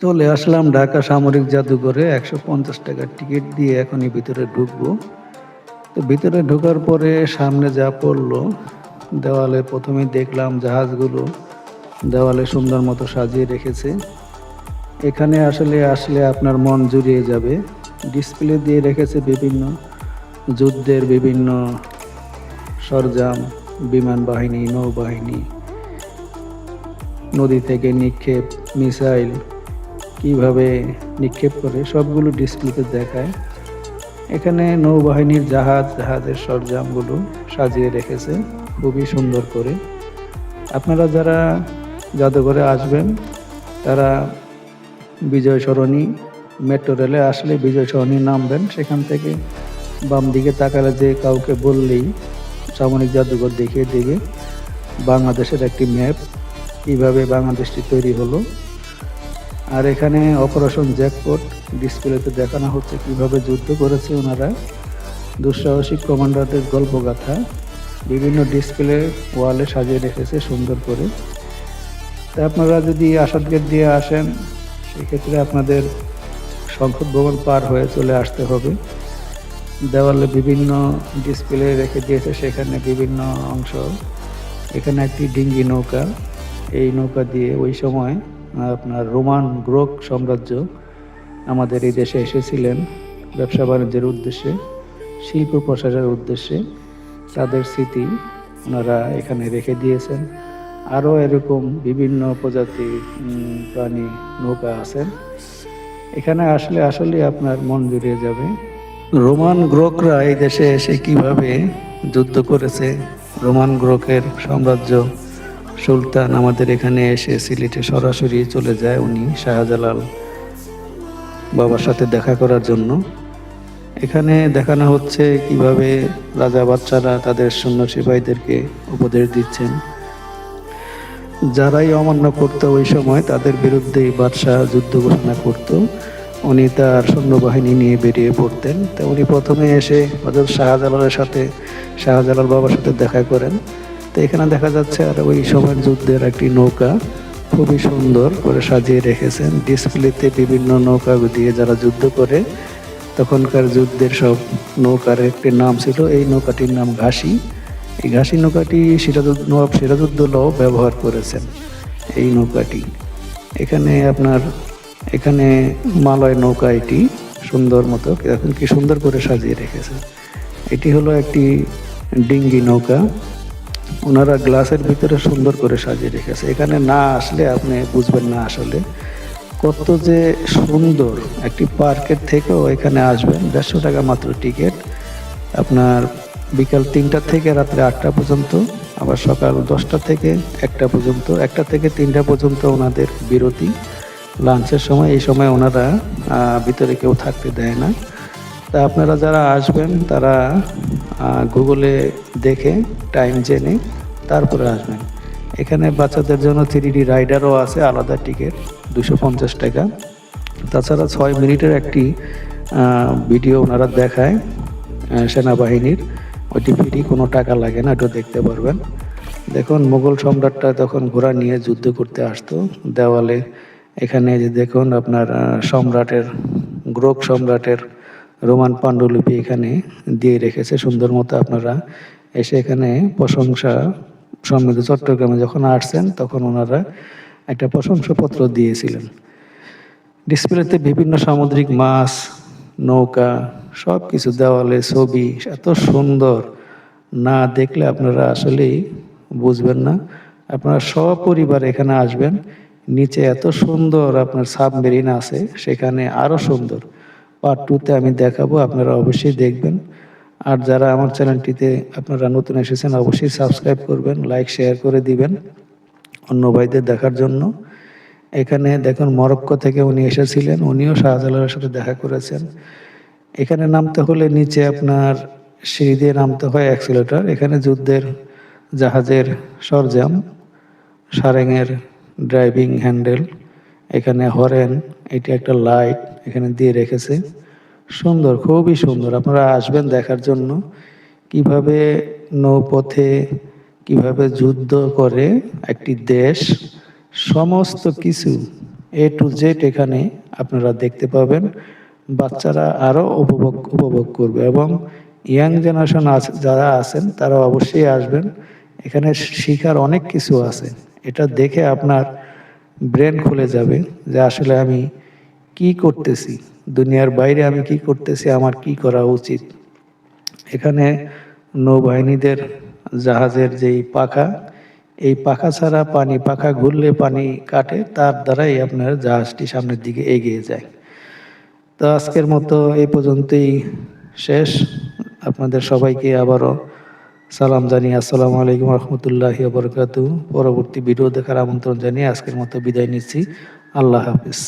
চলে আসলাম ঢাকা সামরিক জাদুঘরে। ১৫০ টাকার টিকিট দিয়ে এখনই ভিতরে ঢুকবো। তো ভিতরে ঢোকার পরে সামনে যা পড়লো, দেওয়ালে ১ম এই দেখলাম জাহাজগুলো দেওয়ালে সুন্দর মতো সাজিয়ে রেখেছে। এখানে আসলে আসলে আপনার মন জুড়িয়ে যাবে। ডিসপ্লে দিয়ে রেখেছে বিভিন্ন যুদ্ধের বিভিন্ন সরঞ্জাম, বিমান বাহিনী, নৌবাহিনী, নদী থেকে নিক্ষেপ, মিসাইল কিভাবে নিক্ষেপ করে সবগুলো ডিসপ্লেতে দেখায়। এখানে নৌবাহিনীর জাহাজের সরঞ্জামগুলো সাজিয়ে রেখেছে খুবই সুন্দর করে। আপনারা যারা জাদুঘরে আসবেন তারা বিজয় সরণি মেট্রো রেলে আসলে বিজয় সরণি নামবেন। সেখান থেকে বাম দিকে তাকালে যে কাউকে বললেই সামরিক জাদুঘর দেখিয়ে দেবে বাংলাদেশের একটি ম্যাপ, কীভাবে বাংলাদেশটি তৈরি হলো। আর এখানে অপারেশন জ্যাকপট ডিসপ্লেতে দেখানো হচ্ছে কিভাবে যুদ্ধ করেছে ওনারা, দুঃসাহসিক কমান্ডারদের গল্পগাথা বিভিন্ন ডিসপ্লে ওয়ালে সাজিয়ে রেখেছে সুন্দর করে। তা আপনারা যদি আসাদ গেট দিয়ে আসেন সেক্ষেত্রে আপনাদের সংসদ ভবন পার হয়ে চলে আসতে হবে। দেওয়ালে বিভিন্ন ডিসপ্লে রেখে দিয়েছে, সেখানে বিভিন্ন অংশ। এখানে একটি ডিঙ্গি নৌকা, এই নৌকা দিয়ে ওই সময় আপনার রোমান গ্রোক সাম্রাজ্য আমাদের এই দেশে এসেছিলেন ব্যবসা বাণিজ্যের উদ্দেশ্যে, শিল্প প্রসারের উদ্দেশ্যে। তাদের স্মৃতি ওনারা এখানে রেখে দিয়েছেন। আরও এরকম বিভিন্ন প্রজাতির প্রাণী নৌকা আছেন। এখানে আসলে আসলে আপনার মন জুড়িয়ে যাবে। রোমান গ্রোকরা এই দেশে এসে কিভাবে যুদ্ধ করেছে, রোমান গ্রোকের সাম্রাজ্য সুলতান আমাদের এখানে এসে সিলেটে সরাসরি চলে যায় উনি শাহজালাল বাবার সাথে দেখা করার জন্য। এখানে দেখানো হচ্ছে কিভাবে রাজা বাচ্চারা তাদের সৈন্য সিপাহীদেরকে উপদেশ দিচ্ছেন। যারাই অমান্য করত ওই সময় তাদের বিরুদ্ধেই বাদশাহ যুদ্ধ ঘোষণা করত। উনি তার সৈন্যবাহিনী নিয়ে বেরিয়ে পড়তেন। তো উনি প্রথমে এসে হযরত শাহজালাল বাবার সাথে দেখা করেন। তো এখানে দেখা যাচ্ছে আর ওই সময়ের যুদ্ধের একটি নৌকা খুবই সুন্দর করে সাজিয়ে রেখেছেন। ডিসপ্লেতে বিভিন্ন নৌকা দিয়ে যারা যুদ্ধ করে তখনকার যুদ্ধের সব নৌকার একটি নাম ছিল, এই নৌকাটির নাম ঘাসি। এই ঘাসি নৌকাটি নবাব সিরাজউদ্দৌলাও ব্যবহার করেছেন এই নৌকাটি। এখানে মালয় নৌকা, এটি সুন্দর মতো এখন কি সুন্দর করে সাজিয়ে রেখেছে। এটি হলো একটি ডিঙ্গি নৌকা, ওনারা গ্লাসের ভিতরে সুন্দর করে সাজিয়ে রেখেছে। এখানে না আসলে আপনি বুঝবেন না আসলে কত যে সুন্দর। একটি পার্কের থেকেও এখানে আসবেন, ১৫০ টাকা মাত্র টিকিট। আপনার বিকাল ৩টা থেকে রাত্রে ৮টা পর্যন্ত, আবার সকাল ১০টা থেকে ১টা পর্যন্ত, ১টা থেকে ৩টা পর্যন্ত ওনাদের বিরতি লাঞ্চের সময়। এই সময় ওনারা ভিতরে কেউ থাকতে দেয় না। তা আপনারা যারা আসবেন তারা গুগলে দেখে টাইম জেনে তারপরে আসবেন। এখানে বাচ্চাদের জন্য 3D রাইডারও আছে, আলাদা টিকিট ২৫০ টাকা। তাছাড়া ৬ মিনিটের একটি ভিডিও ওনারা দেখায় সেনাবাহিনীর, ওইটি ফ্রি, কোনো টাকা লাগে না, ওটা দেখতে পারবেন। দেখুন মুঘল সম্রাটরা তখন ঘোড়া নিয়ে যুদ্ধ করতে আসতো দেওয়ালে। এখানে যে দেখুন আপনার গ্রোক সম্রাটের রোমান পাণ্ডুলিপি এখানে দিয়ে রেখেছে সুন্দর মতো। আপনারা এসে এখানে প্রশংসা সমৃদ্ধ চট্টগ্রামে যখন আসছেন তখন ওনারা একটা প্রশংসাপত্র দিয়েছিলেন। ডিসপ্লেতে বিভিন্ন সামুদ্রিক মাছ, নৌকা, সব কিছু, দেওয়ালে ছবি এত সুন্দর, না দেখলে আপনারা আসলেই বুঝবেন না। আপনারা সপরিবার এখানে আসবেন। নিচে এত সুন্দর আপনার সাবমেরিন আছে, সেখানে আরও সুন্দর। পার্ট 2-তে আমি দেখাবো, আপনারা অবশ্যই দেখবেন। আর যারা আমার চ্যানেলটিতে আপনারা নতুন এসেছেন অবশ্যই সাবস্ক্রাইব করবেন, লাইক শেয়ার করে দিবেন অন্য ভাইদের দেখার জন্য। এখানে দেখুন মরক্কো থেকে উনি এসেছিলেন, উনিও শাহজালালের সাথে দেখা করেছেন। এখানে নামতে হলে নিচে আপনার সিঁড়ি দিয়ে নামতে হয়, অ্যাক্সিলেটর। এখানে যুদ্ধের জাহাজের সরঞ্জাম, সারেঙের ড্রাইভিং হ্যান্ডেল, এখানে হরেন, এটি একটা লাইট এখানে দিয়ে রেখেছে। সুন্দর, খুবই সুন্দর। আপনারা আসবেন দেখার জন্য কিভাবে নৌপথে কিভাবে যুদ্ধ করে একটি দেশ, সমস্ত কিছু A to Z এখানে আপনারা দেখতে পাবেন। বাচ্চারা আরো উপভোগ করবে এবং ইয়াং জেনারেশন যারা আছেন তারা অবশ্যই আসবেন। এখানে শিখার অনেক কিছু আছে। এটা দেখে আপনার ব্রেন খুলে যাবে যে আসলে আমি কি করতেছি, দুনিয়ার বাইরে আমি কি করতেছি, আমার কি করা উচিত। এখানে নৌবাহিনীদের জাহাজের যেই পাখা, এই পাখা ছাড়া পাখা ঘুরলে পানি কাটে, তার দ্বারাই আপনার জাহাজটি সামনের দিকে এগিয়ে যায়। তো আজকের মতো এই পর্যন্তই শেষ। আপনাদের সবাইকে আবারও সালাম জানিয়ে আসসালামু আলাইকুম রহমতুল্লাহি বরকাতু। পরবর্তী ভিডিও দেখার আমন্ত্রণ জানিয়ে আজকের মতো বিদায় নিচ্ছি। আল্লাহ হাফিজ।